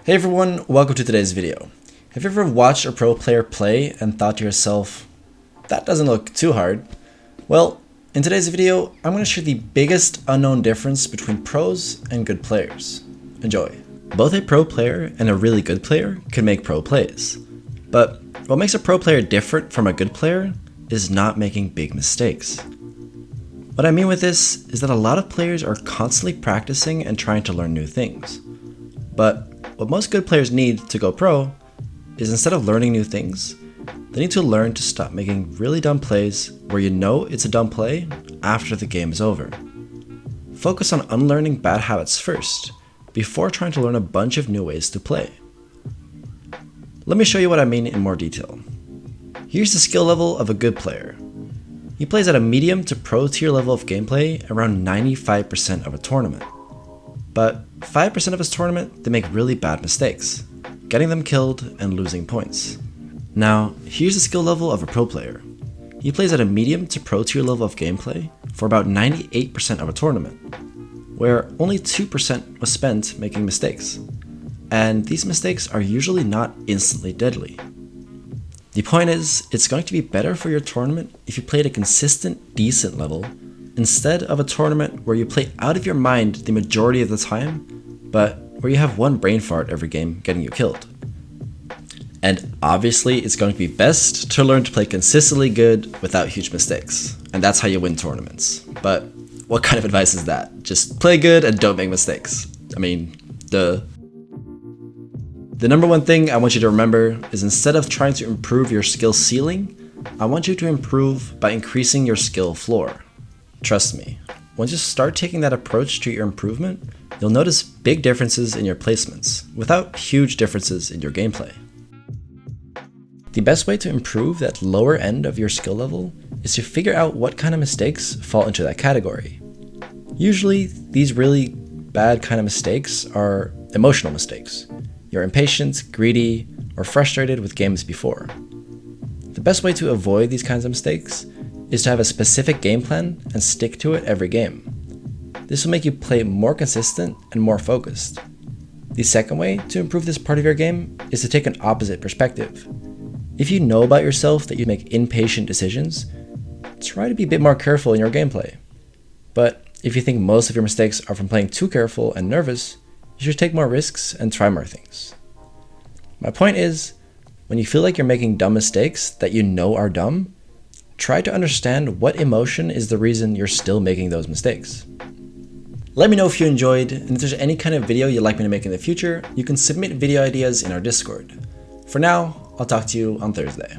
Hey everyone, welcome to today's video. Have you ever watched a pro player play and thought to yourself, that doesn't look too hard? Well, in today's video, I'm going to share the biggest unknown difference between pros and good players. Enjoy. Both a pro player and a really good player can make pro plays. But what makes a pro player different from a good player is not making big mistakes. What I mean with this is that a lot of players are constantly practicing and trying to learn new things. But what most good players need to go pro is, instead of learning new things, they need to learn to stop making really dumb plays where you know it's a dumb play after the game is over. Focus on unlearning bad habits first, before trying to learn a bunch of new ways to play. Let me show you what I mean in more detail. Here's the skill level of a good player. He plays at a medium to pro tier level of gameplay around 95% of a tournament. But 5% of his tournament, they make really bad mistakes, getting them killed and losing points. Now, here's the skill level of a pro player. He plays at a medium to pro tier level of gameplay for about 98% of a tournament, where only 2% was spent making mistakes. And these mistakes are usually not instantly deadly. The point is, it's going to be better for your tournament if you play at a consistent, decent level, instead of a tournament where you play out of your mind the majority of the time, but where you have one brain fart every game getting you killed. And obviously, it's going to be best to learn to play consistently good without huge mistakes, and that's how you win tournaments. But what kind of advice is that? Just play good and don't make mistakes. I mean, duh. The number one thing I want you to remember is, instead of trying to improve your skill ceiling, I want you to improve by increasing your skill floor. Trust me, once you start taking that approach to your improvement, you'll notice big differences in your placements, without huge differences in your gameplay. The best way to improve that lower end of your skill level is to figure out what kind of mistakes fall into that category. Usually, these really bad kind of mistakes are emotional mistakes. You're impatient, greedy, or frustrated with games before. The best way to avoid these kinds of mistakes is to have a specific game plan and stick to it every game. This will make you play more consistent and more focused. The second way to improve this part of your game is to take an opposite perspective. If you know about yourself that you make impatient decisions, try to be a bit more careful in your gameplay. But if you think most of your mistakes are from playing too careful and nervous, you should take more risks and try more things. My point is, when you feel like you're making dumb mistakes that you know are dumb, try to understand what emotion is the reason you're still making those mistakes. Let me know if you enjoyed, and if there's any kind of video you'd like me to make in the future, you can submit video ideas in our Discord. For now, I'll talk to you on Thursday.